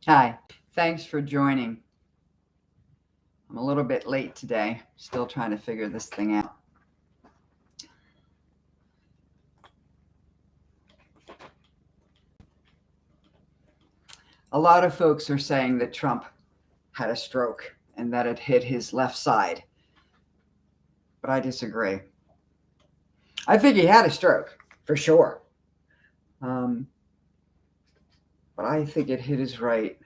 Hi, thanks for joining. I'm a little bit late today, still trying to figure this thing out. A lot of folks are saying that Trump had a stroke and that it hit his left side, but I disagree. I think he had a stroke, for sure, um, but I think it hit his right.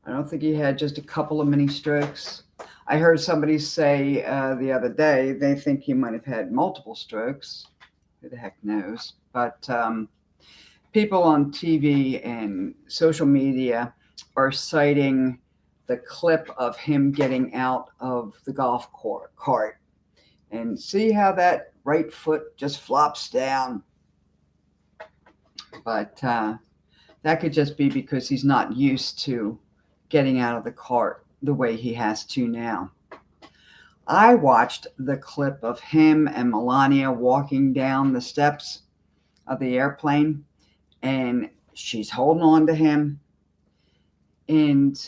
I don't think he had just a couple of mini strokes. I heard somebody say the other day they think he might have had multiple strokes. Who the heck knows? But people on TV and social media are citing the clip of him getting out of the golf cart. And see how that right foot just flops down. But that could just be because he's not used to getting out of the cart the way he has to now. I watched the clip of him and Melania walking down the steps of the airplane, and she's holding on to him, and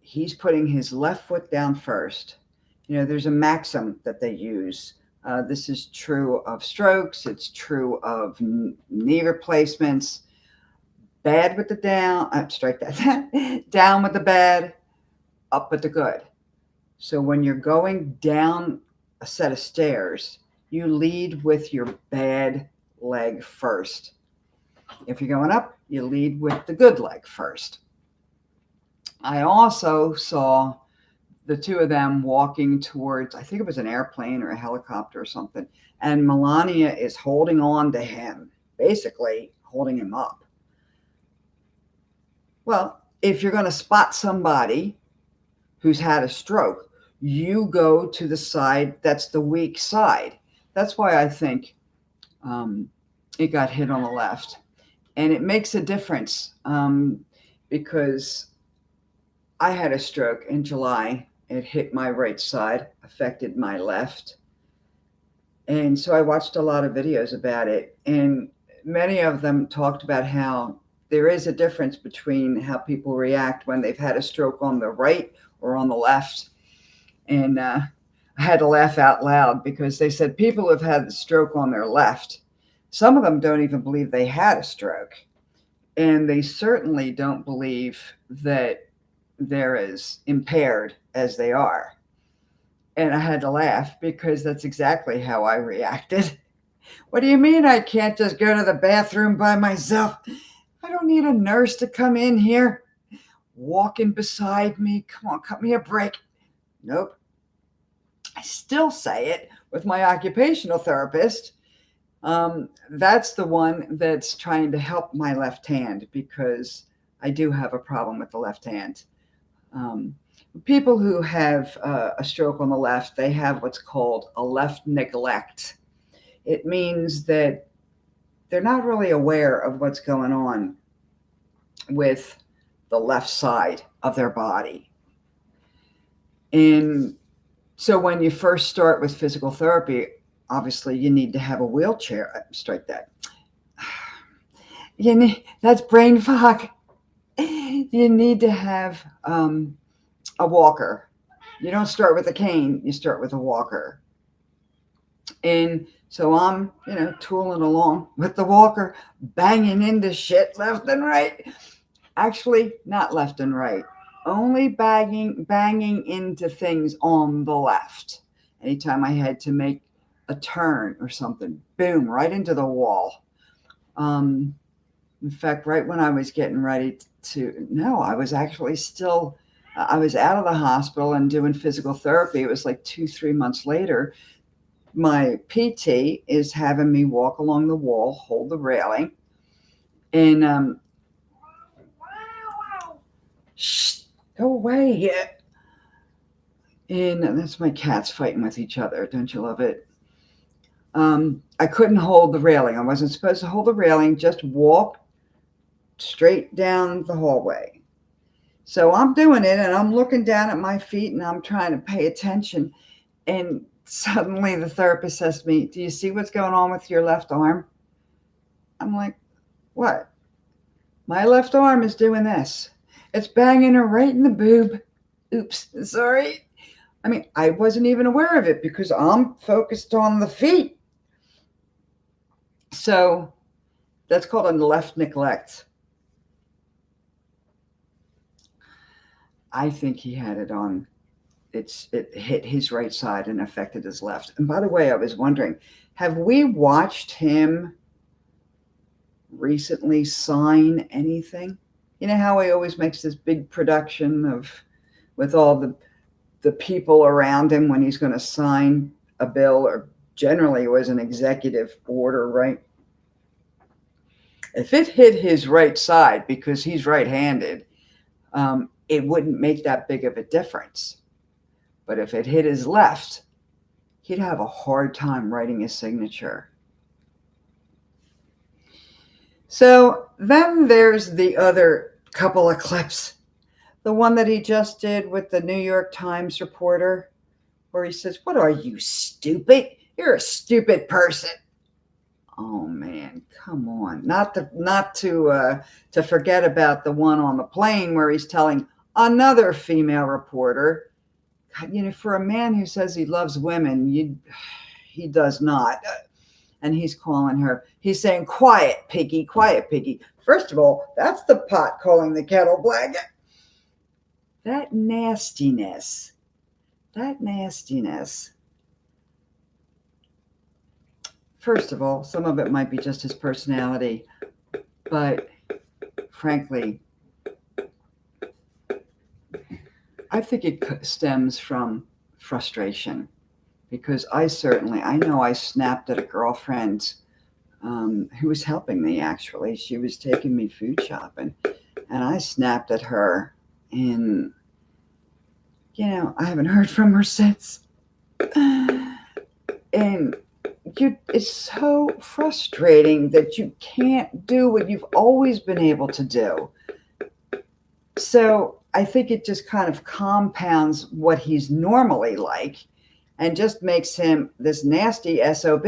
he's putting his left foot down first. You know, there's a maxim that they use. This is true of strokes, it's true of knee replacements. Bad with the down, strike that, down with the bad, up with the good. So when you're going down a set of stairs, you lead with your bad leg first. If you're going up, you lead with the good leg first. I also saw the two of them walking towards, I think it was an airplane or a helicopter or something, and Melania is holding on to him, basically holding him up. Well, if you're going to spot somebody who's had a stroke, you go to the side that's the weak side. That's why I think it got hit on the left. And it makes a difference because I had a stroke in July. It hit my right side, affected my left. And so I watched a lot of videos about it. And many of them talked about how there is a difference between how people react when they've had a stroke on the right or on the left. And I had to laugh out loud because they said people who've had the stroke on their left, some of them don't even believe they had a stroke. And they certainly don't believe that they're as impaired as they are. And I had to laugh because that's exactly how I reacted. What do you mean I can't just go to the bathroom by myself? I don't need a nurse to come in here, walking beside me. Come on, cut me a break. Nope. I still say it with my occupational therapist. That's the one that's trying to help my left hand because I do have a problem with the left hand. Um, People who have a stroke on the left, they have what's called a left neglect. It means that they're not really aware of what's going on with the left side of their body. And so when you first start with physical therapy, obviously you need to have a wheelchair. Strike that. That's brain fog. You need to have a walker. You don't start with a cane, you start with a walker. And so I'm, tooling along with the walker, banging into shit left and right. Actually, not left and right. Only banging into things on the left. Anytime I had to make a turn or something, boom, right into the wall. In fact, right when I was getting ready no, I was actually still, I was out of the hospital and doing physical therapy. It was like 2, 3 months later. My PT is having me walk along the wall, hold the railing, and shh, go away. And that's my cats fighting with each other. Don't you love it? I couldn't hold the railing. I wasn't supposed to hold the railing, just walk straight down the hallway. So I'm doing it and I'm looking down at my feet and I'm trying to pay attention. And suddenly the therapist says to me, "Do you see what's going on with your left arm?" I'm like, "What?" My left arm is doing this. It's banging her right in the boob. Oops, sorry. I mean, I wasn't even aware of it because I'm focused on the feet. So that's called a left neglect. I think he had it on. It hit his right side and affected his left. And by the way, I was wondering, have we watched him recently sign anything? You know how he always makes this big production of with all the people around him when he's going to sign a bill, or generally it was an executive order, right? If it hit his right side because he's right-handed, it wouldn't make that big of a difference. But if it hit his left, he'd have a hard time writing his signature. So then there's the other couple of clips. The one that he just did with the New York Times reporter, where he says, "What are you, stupid? You're a stupid person." Oh man, come on! Not to forget about the one on the plane where he's telling another female reporter, you know, for a man who says he loves women, he does not. And he's calling her, he's saying, "Quiet, piggy, quiet, piggy." First of all, that's the pot calling the kettle black. That nastiness, that nastiness. First of all, some of it might be just his personality, but frankly, I think it stems from frustration, because I know I snapped at a girlfriend who was helping me, actually. She was taking me food shopping, and I snapped at her, and, you know, I haven't heard from her since. And it's so frustrating that you can't do what you've always been able to do. So I think it just kind of compounds what he's normally like and just makes him this nasty SOB,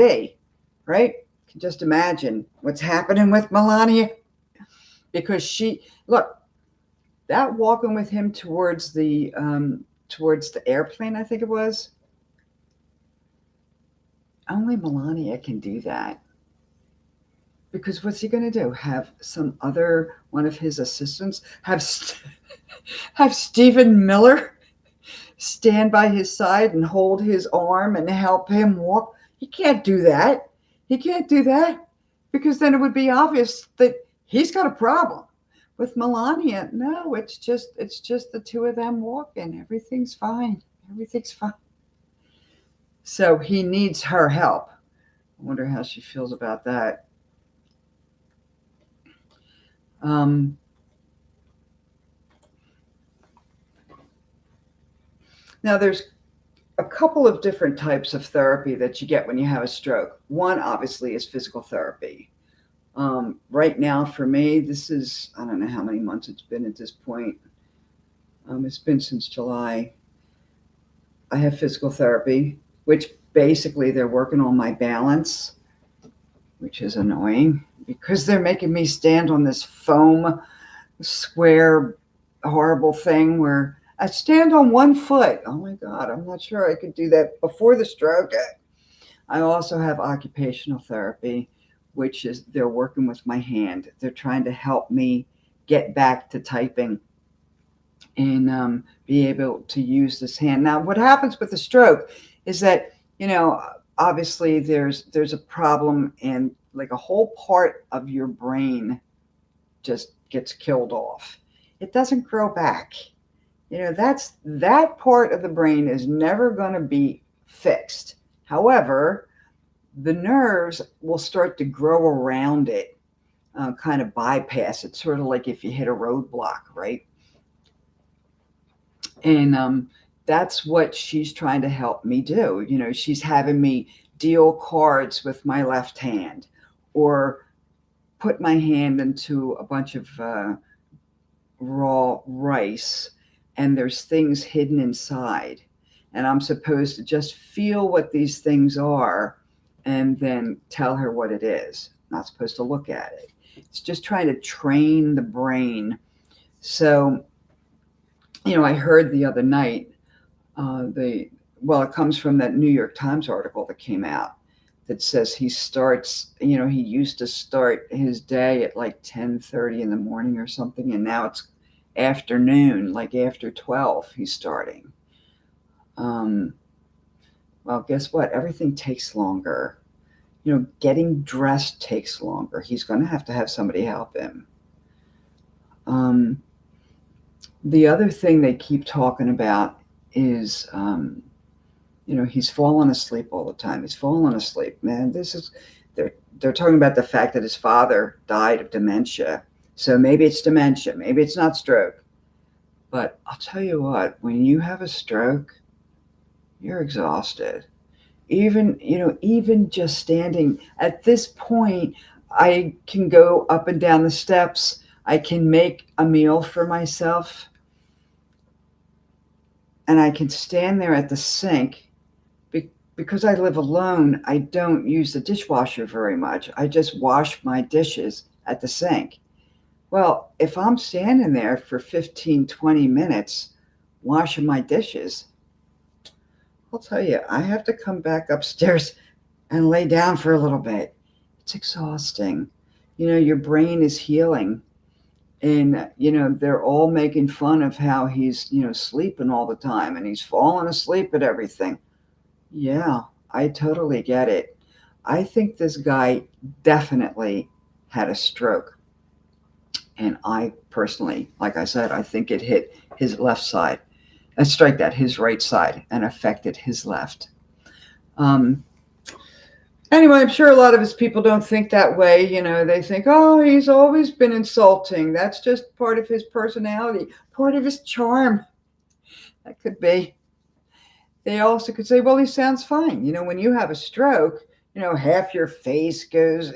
right? You can just imagine what's happening with Melania, because look, that walking with him towards the airplane, I think it was, only Melania can do that. Because what's he going to do? Have some other one of his assistants have Stephen Miller stand by his side and hold his arm and help him walk? He can't do that. He can't do that, because then it would be obvious that he's got a problem. With Melania, no, it's just the two of them walking. Everything's fine. Everything's fine. So he needs her help. I wonder how she feels about that. Now, there's a couple of different types of therapy that you get when you have a stroke. One, obviously, is physical therapy. Right now, for me, this is, I don't know how many months it's been at this point. It's been since July. I have physical therapy, which basically they're working on my balance, which is annoying because they're making me stand on this foam square horrible thing where I stand on one foot. Oh my God, I'm not sure I could do that before the stroke. I also have occupational therapy, which is they're working with my hand. They're trying to help me get back to typing and be able to use this hand. Now, what happens with the stroke is that, you know, obviously there's a problem, and like a whole part of your brain just gets killed off. It doesn't grow back. You know, that part of the brain is never going to be fixed. However, the nerves will start to grow around it, kind of bypass it, sort of like if you hit a roadblock, right? And that's what she's trying to help me do. You know, she's having me deal cards with my left hand, or put my hand into a bunch of raw rice, and there's things hidden inside. And I'm supposed to just feel what these things are and then tell her what it is. I'm not supposed to look at it. It's just trying to train the brain. So, I heard the other night, it comes from that New York Times article that came out that says he starts, he used to start his day at like 10:30 in the morning or something, and now it's afternoon, like after 12, he's starting. Well, guess what? Everything takes longer. Getting dressed takes longer. He's going to have somebody help him. The other thing they keep talking about is, he's falling asleep all the time. He's falling asleep, man. They're talking about the fact that his father died of dementia. So maybe it's dementia, maybe it's not stroke. But I'll tell you what, when you have a stroke, you're exhausted. Even just standing at this point, I can go up and down the steps. I can make a meal for myself. And I can stand there at the sink. Because I live alone, I don't use the dishwasher very much. I just wash my dishes at the sink. Well, if I'm standing there for 15, 20 minutes washing my dishes, I'll tell you, I have to come back upstairs and lay down for a little bit. It's exhausting. Your brain is healing. And, they're all making fun of how he's, sleeping all the time and he's falling asleep at everything. Yeah, I totally get it. I think this guy definitely had a stroke. And I personally, like I said, I think it hit his left side. Strike that, his right side, and affected his left. Anyway, I'm sure a lot of his people don't think that way. They think, oh, he's always been insulting. That's just part of his personality, part of his charm. That could be. They also could say, well, he sounds fine. When you have a stroke, half your face goes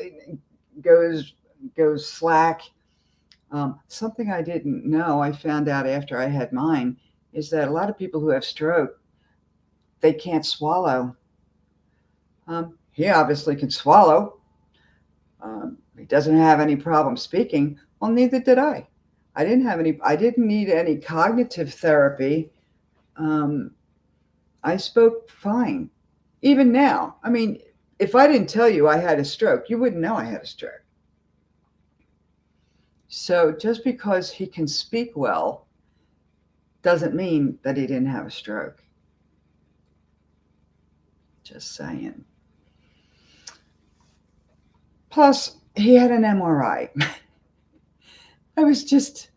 slack. Something I didn't know, I found out after I had mine, is that a lot of people who have stroke, they can't swallow. He obviously can swallow. He doesn't have any problem speaking. Well, neither did I. I didn't need any cognitive therapy. I spoke fine. Even now. I mean, if I didn't tell you I had a stroke, you wouldn't know I had a stroke. So just because he can speak well doesn't mean that he didn't have a stroke. Just saying. Plus, he had an MRI. I was just,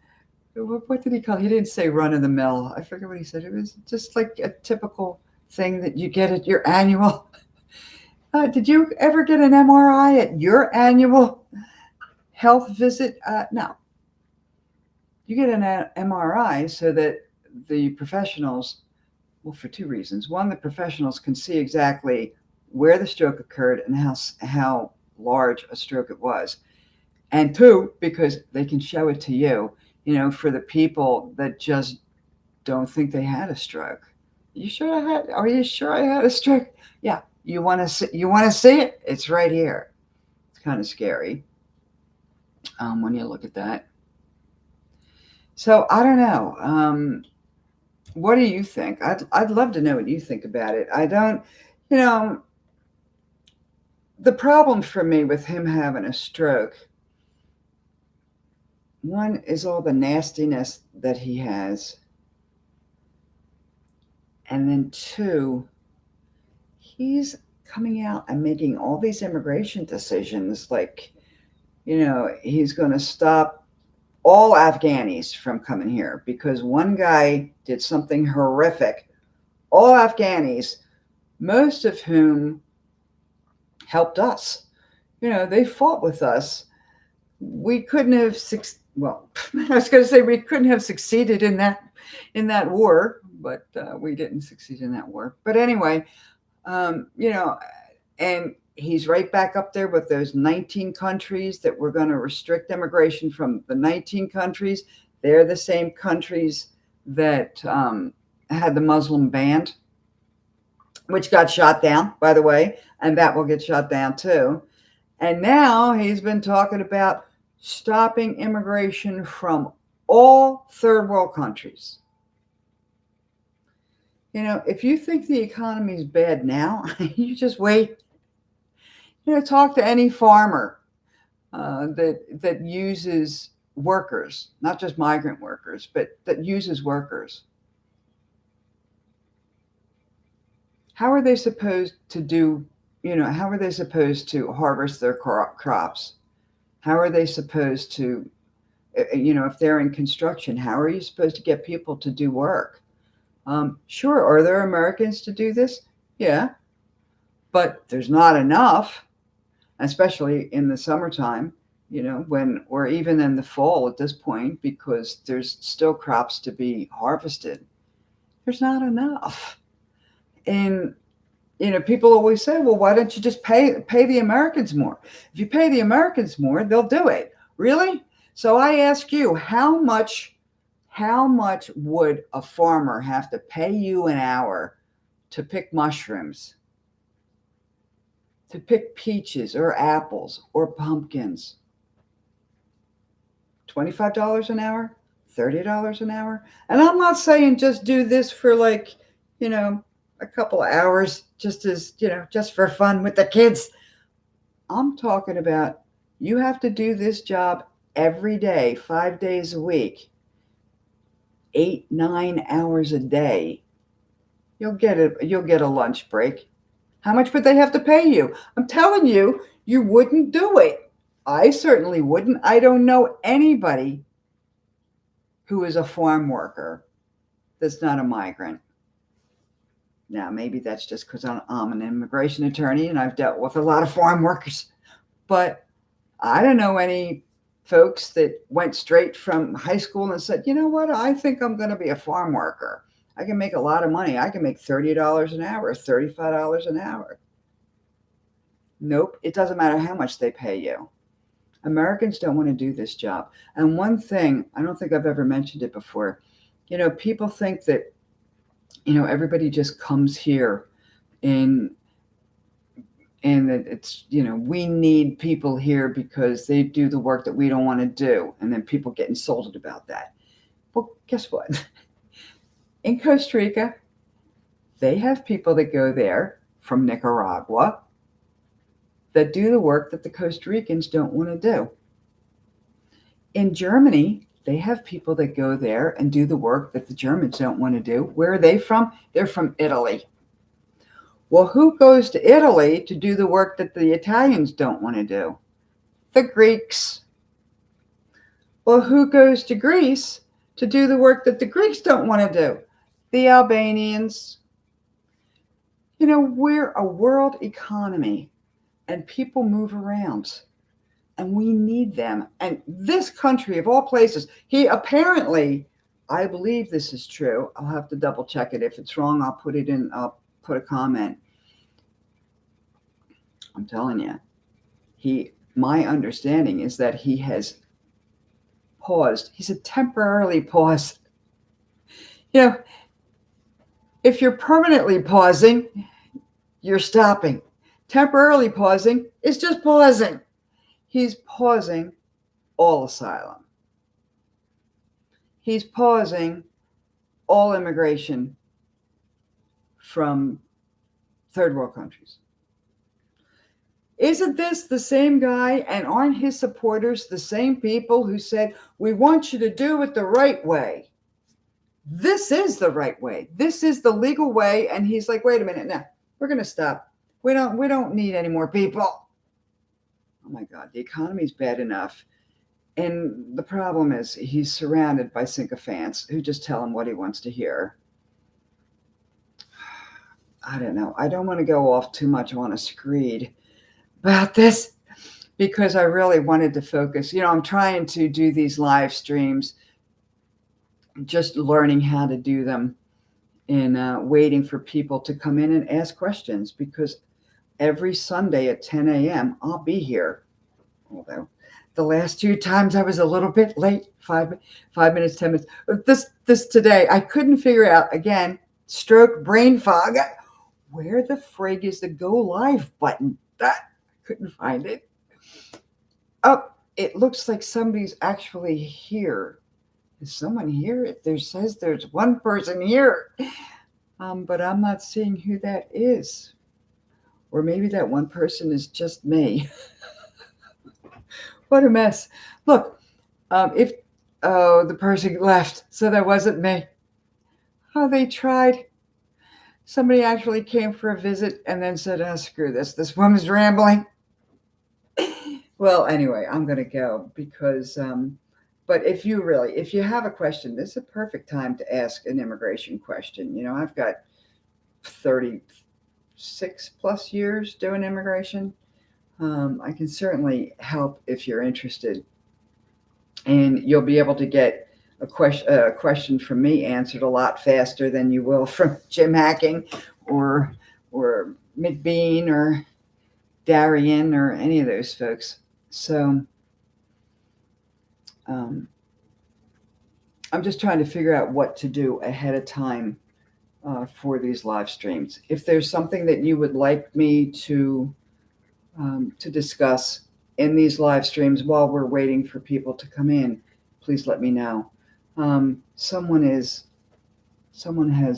what did he call it? He didn't say run of the mill. I forget what he said. It was just like a typical thing that you get at your annual. Did you ever get an MRI at your annual health visit? No. You get an MRI so that the professionals, well, for two reasons. One, the professionals can see exactly where the stroke occurred and how large a stroke it was. And two, because they can show it to you, for the people that just don't think they had a stroke. Are you sure I had a stroke? Yeah. You want to see it? It's right here. It's kind of scary when you look at that. So I don't know. What do you think? I'd love to know what you think about it. I don't, the problem for me with him having a stroke, one is all the nastiness that he has. And then two, he's coming out and making all these immigration decisions like, he's going to stop all Afghanis from coming here because one guy did something horrific. All Afghanis, most of whom helped us. They fought with us. We couldn't have, I was going to say we couldn't have succeeded in that war, but we didn't succeed in that war. But anyway, and he's right back up there with those 19 countries that were going to restrict immigration from the 19 countries. They're the same countries that had the Muslim ban, which got shot down, by the way, and that will get shot down too. And now he's been talking about stopping immigration from all third world countries. If you think the economy is bad now, you just wait. Talk to any farmer that uses workers, not just migrant workers, but that uses workers. How are they supposed to do? How are they supposed to harvest their crops? How are they supposed to, if they're in construction, how are you supposed to get people to do work? Sure, are there Americans to do this? Yeah, but there's not enough, especially in the summertime, when, or even in the fall at this point, because there's still crops to be harvested. There's not enough. And, people always say, well, why don't you just pay the Americans more? If you pay the Americans more, they'll do it. Really? So I ask you, how much would a farmer have to pay you an hour to pick mushrooms, to pick peaches or apples or pumpkins? $25 an hour? $30 an hour? And I'm not saying just do this for a couple of hours just for fun with the kids. I'm talking about you have to do this job every day, 5 days a week, 8, 9 hours a day. You'll get a lunch break. How much would they have to pay you? I'm telling you, you wouldn't do it. I certainly wouldn't. I don't know anybody who is a farm worker that's not a migrant. Now, maybe that's just because I'm an immigration attorney and I've dealt with a lot of farm workers. But I don't know any folks that went straight from high school and said, you know what, I think I'm going to be a farm worker. I can make a lot of money. I can make $30 an hour, $35 an hour. Nope, it doesn't matter how much they pay you. Americans don't want to do this job. And one thing, I don't think I've ever mentioned it before, people think that, everybody just comes here and it's, we need people here because they do the work that we don't want to do. And then people get insulted about that. Well, guess what? In Costa Rica, they have people that go there from Nicaragua that do the work that the Costa Ricans don't want to do. In Germany, they have people that go there and do the work that the Germans don't want to do. Where are they from? They're from Italy. Well, who goes to Italy to do the work that the Italians don't want to do? The Greeks. Well, who goes to Greece to do the work that the Greeks don't want to do? The Albanians. We're a world economy and people move around and we need them. And this country, of all places, apparently, I believe this is true. I'll have to double check it. If it's wrong, I'll put a comment. I'm telling you, my understanding is that he has paused. He said temporarily paused. If you're permanently pausing, you're stopping. Temporarily pausing is just pausing. He's pausing all asylum. He's pausing all immigration from third world countries. Isn't this the same guy, and aren't his supporters the same people who said, we want you to do it the right way? This is the right way. This is the legal way. And he's like, wait a minute, no, we're going to stop. We don't need any more people. Oh my God, the economy's bad enough. And the problem is he's surrounded by sycophants who just tell him what he wants to hear. I don't know. I don't want to go off too much on a screed about this because I really wanted to focus. I'm trying to do these live streams, just learning how to do them and waiting for people to come in and ask questions, because every Sunday at 10 a.m. I'll be here. Although the last 2 times I was a little bit late, 5 minutes, 10 minutes. This today, I couldn't figure out, again, stroke, brain fog. Where the frig is the go live button? I couldn't find it. Oh, it looks like somebody's actually here. Is someone here? There says there's one person here, but I'm not seeing who that is. Or maybe that one person is just me. What a mess. Look, if oh, the person left, so that wasn't me. Oh, they tried. Somebody actually came for a visit and then said, "Oh, screw this. This woman's rambling." Well, anyway, I'm going to go because, but if you have a question, this is a perfect time to ask an immigration question. You know, I've got 36 plus years doing immigration. I can certainly help if you're interested. And you'll be able to get a question from me answered a lot faster than you will from Jim Hacking or McBean or Darian or any of those folks. So I'm just trying to figure out what to do ahead of time for these live streams. If there's something that you would like me to discuss in these live streams while we're waiting for people to come in, please let me know. Someone has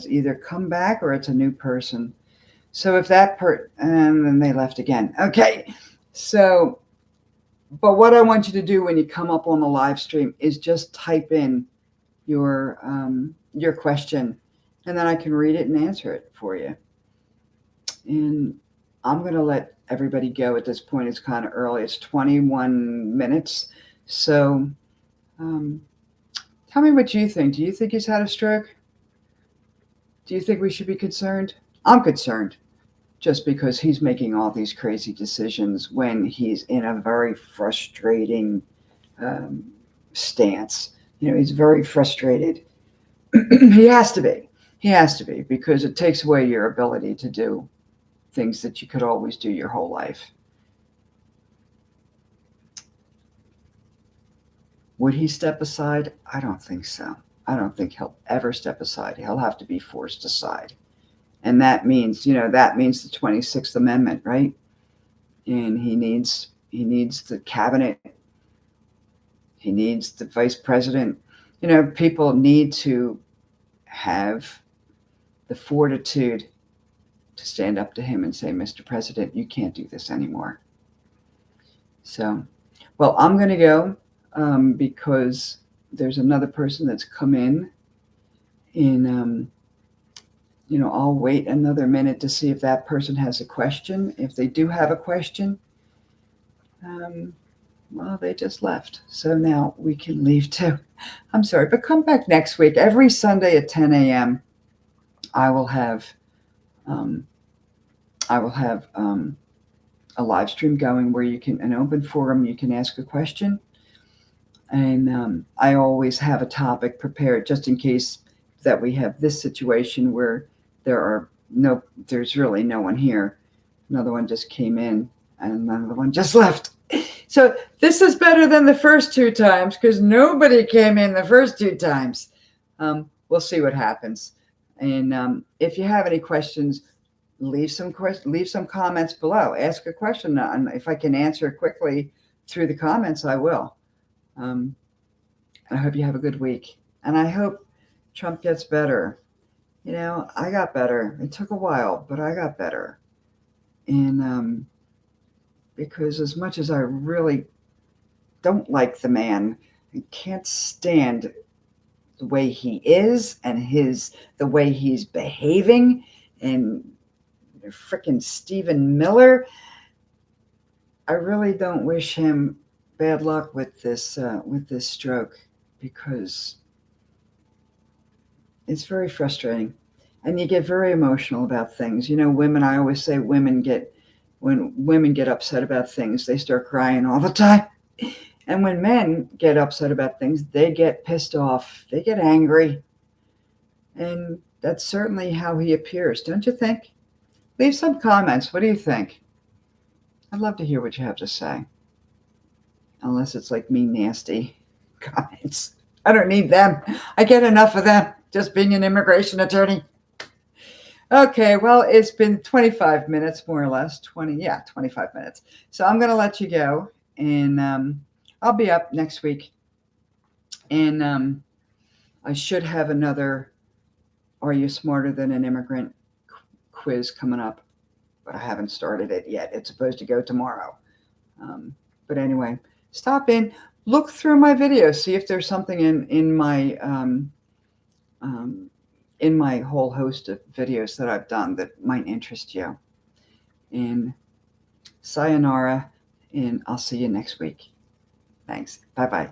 either come back or it's a new person. So if and then they left again. Okay. So, but what I want you to do when you come up on the live stream is just type in your question, and then I can read it and answer it for you. And I'm going to let everybody go at this point. It's kind of early. It's 21 minutes. So tell me what you think. Do you think he's had a stroke? Do you think we should be concerned? I'm concerned just because he's making all these crazy decisions when he's in a very frustrating stance. You know, he's very frustrated. He has to be. He has to be because it takes away your ability to do things that you could always do your whole life. Would he step aside? I don't think so. I don't think he'll ever step aside. He'll have to be forced aside. And that means the 26th Amendment, right? And he needs the cabinet. He needs the vice president. You know, people need to have the fortitude to stand up to him and say, Mr. President, you can't do this anymore. So, well, I'm going to go because there's another person that's come in. And, I'll wait another minute to see if that person has a question. If they do have a question, well, they just left. So now we can leave too. I'm sorry, but come back next week. Every Sunday at 10 a.m., I will have a live stream going where an open forum, you can ask a question. And I always have a topic prepared just in case that we have this situation where there's really no one here. Another one just came in and another one just left. So this is better than the first two times because nobody came in the first two times. We'll see what happens. And if you have any questions, leave some comments below. Ask a question. And if I can answer quickly through the comments, I will. I hope you have a good week. And I hope Trump gets better. You know, I got better. It took a while, but I got better. And because as much as I really don't like the man, I can't stand the way he is and the way he's behaving, and frickin' Stephen Miller. I really don't wish him bad luck with this stroke because it's very frustrating, and you get very emotional about things. You know, women. I always say when women get upset about things, they start crying all the time. And when men get upset about things, they get pissed off. They get angry. And that's certainly how he appears, don't you think? Leave some comments. What do you think? I'd love to hear what you have to say. Unless it's like me nasty comments. I don't need them. I get enough of them just being an immigration attorney. Okay, well, it's been 25 minutes, more or less. 25 minutes. So I'm going to let you go. And I'll be up next week, and I should have another "Are You Smarter Than an Immigrant" quiz coming up, but I haven't started it yet. It's supposed to go tomorrow. But anyway, stop in, look through my videos, see if there's something in my whole host of videos that I've done that might interest you. And sayonara, and I'll see you next week. Thanks. Bye-bye.